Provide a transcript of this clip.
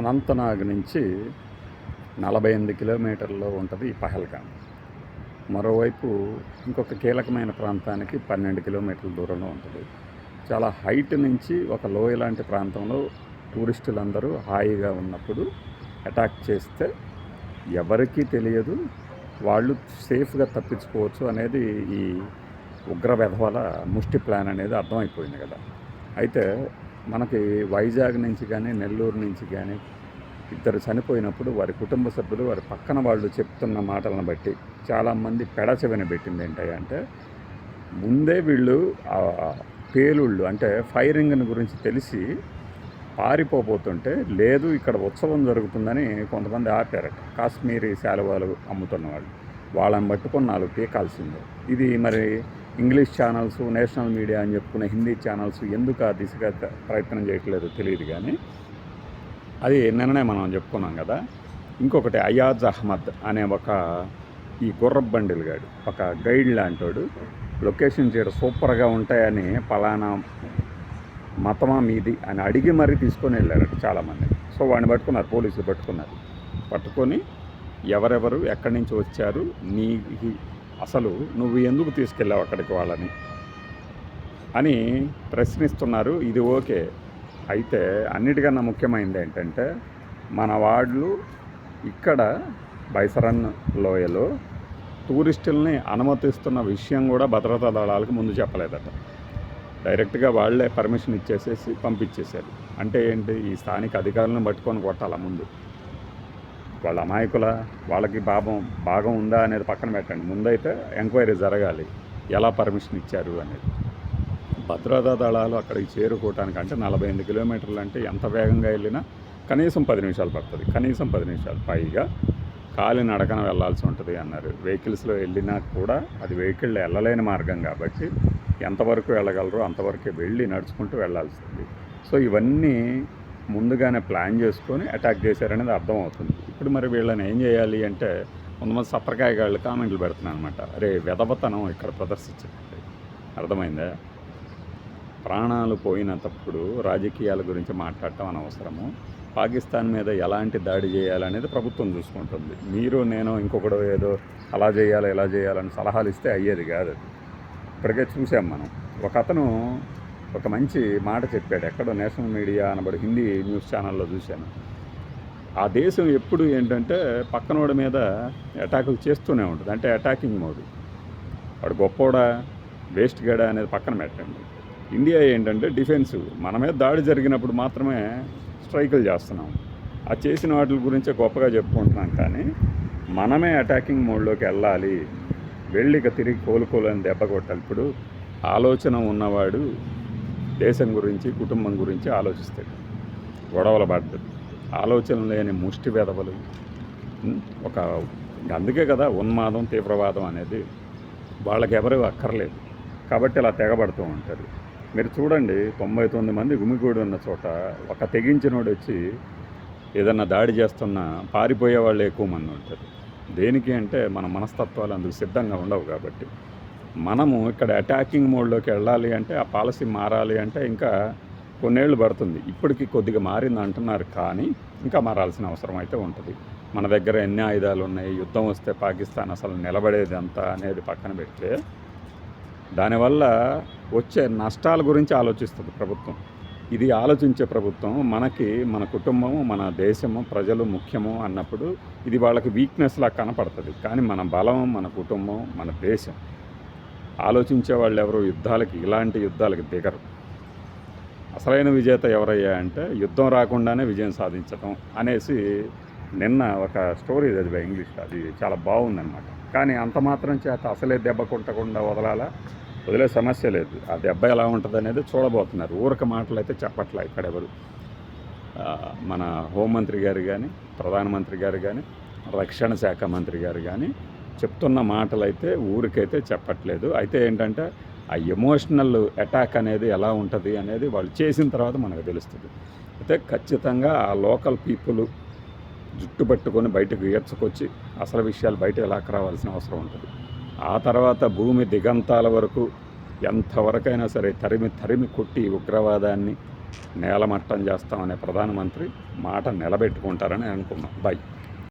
అనంతనాగ్ నుంచి 48 కిలోమీటర్లలో ఉంటుంది ఈ పహల్గామ్. మరోవైపు ఇంకొక కీలకమైన ప్రాంతానికి 12 కిలోమీటర్ల దూరంలో ఉంటుంది. చాలా హైట్ నుంచి ఒక లోయ లాంటి ప్రాంతంలో టూరిస్టులందరూ హాయిగా ఉన్నప్పుడు అటాక్ చేస్తే ఎవరికీ తెలియదు, వాళ్ళు సేఫ్గా తప్పించుకోవచ్చు అనేది ఈ ఉగ్ర వెధవల ముష్టి ప్లాన్ అనేది అర్థమైపోయింది కదా. అయితే మనకి వైజాగ్ నుంచి కానీ నెల్లూరు నుంచి కానీ ఇద్దరు చనిపోయినప్పుడు వారి కుటుంబ సభ్యులు వారి పక్కన వాళ్ళు చెప్తున్న మాటలను బట్టి చాలామంది పెడచెవిన పెట్టింది ఏంటంటే ముందే వీళ్ళు పేలుళ్ళు అంటే ఫైరింగ్ గురించి తెలిసి పారిపోతుంటే లేదు ఇక్కడ ఉత్సవం జరుగుతుందని కొంతమంది ఆపారట. కాశ్మీరీ శాలువాలు అమ్ముతున్న వాళ్ళు వాళ్ళని పట్టుకొని 4 పీకాల్సిందే. ఇది మరి ఇంగ్లీష్ ఛానల్స్, నేషనల్ మీడియా అని చెప్పుకునే హిందీ ఛానల్స్ ఎందుకు ఆ దిశగా ప్రయత్నం చేయట్లేదు తెలియదు, కానీ అది నిన్ననే మనం చెప్పుకున్నాం కదా. ఇంకొకటి అయాజ్ అహ్మద్ అనే ఈ గుర్రపు బండిలు గాడు ఒక గైడ్ లాంటోడు లొకేషన్ చేయడం సూపర్గా ఉంటాయని పలానా మతమా మీది అని అడిగి మరీ తీసుకొని వెళ్ళారట చాలామంది. సో వాడిని పట్టుకున్నారు, పోలీసులు పట్టుకొని ఎవరెవరు ఎక్కడి నుంచి వచ్చారు, నీ అసలు నువ్వు ఎందుకు తీసుకెళ్ళావు అక్కడికి వాళ్ళని అని ప్రశ్నిస్తున్నారు. ఇది ఓకే, అయితే అన్నిటికన్నా ముఖ్యమైనది ఏంటంటే మన వాళ్ళు ఇక్కడ బైసరన్ లోయలో టూరిస్టుల్ని అనుమతిస్తున్న విషయం కూడా భద్రతా దళాలకు ముందు చెప్పలేదట. డైరెక్ట్గా వాళ్ళే పర్మిషన్ ఇచ్చేసేసి పంపించేశారు. అంటే ఏంటి, ఈ స్థానిక అధికారులను పట్టుకొని కొట్టాల ముందు. వాళ్ళ అమాయకుల వాళ్ళకి భాగం ఉందా అనేది పక్కన పెట్టండి, ముందైతే ఎంక్వైరీ జరగాలి ఎలా పర్మిషన్ ఇచ్చారు అనేది. భద్రతా దళాలు అక్కడికి చేరుకోవటానికి అంటే 48 కిలోమీటర్లు అంటే ఎంత వేగంగా వెళ్ళినా కనీసం 10 నిమిషాలు పడుతుంది. కనీసం 10 నిమిషాలు పైగా కాలినడకన వెళ్ళాల్సి ఉంటుంది అన్నారు. వెహికల్స్లో వెళ్ళినా కూడా అది వెహికల్ వెళ్ళలేని మార్గం కాబట్టి ఎంతవరకు వెళ్ళగలరో అంతవరకే వెళ్ళి నడుచుకుంటూ వెళ్ళాల్సింది. సో ఇవన్నీ ముందుగానే ప్లాన్ చేసుకొని అటాక్ చేశారనేది అర్థమవుతుంది. ఇప్పుడు మరి వీళ్ళని ఏం చేయాలి అంటే కొంతమంది సత్రకాయగాళ్ళు కామెంట్లు పెడుతున్నాను అనమాట. అరే వెధవతనం ఇక్కడ ప్రదర్శించండి, అర్థమైందా? ప్రాణాలు పోయినంతప్పుడు రాజకీయాల గురించి మాట్లాడటం అనవసరము. పాకిస్తాన్ మీద ఎలాంటి దాడి చేయాలనేది ప్రభుత్వం చూసుకుంటుంది. మీరు నేను ఇంకొకడు ఏదో అలా చేయాలి ఇలా చేయాలని సలహాలు ఇస్తే అయ్యేది కాదు. ఇప్పటికే చూసాం మనం. ఒక అతను ఒక మంచి మాట చెప్పాడు, ఎక్కడో నేషనల్ మీడియా అనబడి హిందీ న్యూస్ ఛానల్లో చూశాను. ఆ దేశం ఎప్పుడు ఏంటంటే పక్కనోడి మీద అటాకులు చేస్తూనే ఉంటుంది, అంటే అటాకింగ్ మోడ్. వాడు గొప్పోడా వేస్ట్ గడా అనేది పక్కన పెట్టండి. ఇండియా ఏంటంటే డిఫెన్సివ్, మన మీద దాడి జరిగినప్పుడు మాత్రమే స్ట్రైకులు చేస్తున్నాం. ఆ చేసిన వాటి గురించే గొప్పగా చెప్పుకుంటున్నాం, కానీ మనమే అటాకింగ్ మోడ్లోకి వెళ్ళాలి, వెళ్ళిక తిరిగి కోలుకోలేని దెబ్బ కొట్టాలి. ఇప్పుడు ఆలోచన ఉన్నవాడు దేశం గురించి కుటుంబం గురించి ఆలోచిస్తాడు, గొడవలు పడ్డది. ఆలోచన లేని ముష్టి వెధవలు అందుకే కదా ఉన్మాదం తీవ్రవాదం అనేది వాళ్ళకి ఎవరు అక్కర్లేదు కాబట్టి ఇలా తెగబడుతూ ఉంటారు. మీరు చూడండి, 99 మంది గుమిగూడి ఉన్న చోట ఒక తెగించినోడు వచ్చి ఏదన్నా దాడి చేస్తున్నా పారిపోయే వాళ్ళు ఎక్కువ మంది ఉంటారు. దేనికి అంటే మన మనస్తత్వాలు అందుకు సిద్ధంగా ఉండవు కాబట్టి. మనము ఇక్కడ అటాకింగ్ మోడ్లోకి వెళ్ళాలి అంటే ఆ పాలసీ మారాలి అంటే ఇంకా కొన్నేళ్ళు పడుతుంది. ఇప్పటికీ కొద్దిగా మారింది అంటున్నారు, కానీ ఇంకా మారాల్సిన అవసరం అయితే ఉంటుంది. మన దగ్గర ఎన్ని ఆయుధాలు ఉన్నాయి, యుద్ధం వస్తే పాకిస్తాన్ అసలు నిలబడేది అంతా అనేది పక్కన పెడితే దానివల్ల వచ్చే నష్టాల గురించి ఆలోచిస్తుంది ప్రభుత్వం. ఇది ఆలోచించే ప్రభుత్వం మనకి మన కుటుంబము, మన దేశము, ప్రజలు ముఖ్యము అన్నప్పుడు ఇది వాళ్ళకి వీక్నెస్లా కనపడుతుంది. కానీ మన బలం, మన కుటుంబం, మన దేశం. ఆలోచించే వాళ్ళు ఎవరు ఇలాంటి యుద్ధాలకి దిగరు. అసలైన విజేత ఎవరయ్యా అంటే యుద్ధం రాకుండానే విజయం సాధించడం అనేసి నిన్న ఒక స్టోరీ చదివా ఇంగ్లీష్లో, అది చాలా బాగుందన్నమాట. కానీ అంత మాత్రం చేత అసలే దెబ్బ కొట్టకుండా వదిలే సమస్య లేదు. ఆ దెబ్బ ఎలా ఉంటుంది అనేది చూడబోతున్నారు. ఊరక మాటలు అయితే చెప్పట్లే ఇక్కడెవరు. మన హోంమంత్రి గారు కానీ, ప్రధానమంత్రి గారు కానీ, రక్షణ శాఖ మంత్రి గారు కానీ చెప్తున్న మాటలు అయితే ఊరికైతే చెప్పట్లేదు. అయితే ఏంటంటే ఆ ఎమోషనల్ అటాక్ అనేది ఎలా ఉంటుంది అనేది వాళ్ళు చేసిన తర్వాత మనకు తెలుస్తుంది. అయితే ఖచ్చితంగా ఆ లోకల్ పీపుల్ జుట్టు పట్టుకొని బయటకు ఈడ్చుకొచ్చి అసలు విషయాలు బయట ఎలా రావాల్సిన అవసరం ఉంటుంది. ఆ తర్వాత భూమి దిగంతాల వరకు ఎంతవరకైనా సరే తరిమి కొట్టి ఉగ్రవాదాన్ని నేలమట్టం చేస్తామనే ప్రధానమంత్రి మాట నిలబెట్టుకుంటారని అనుకున్నాం. బై.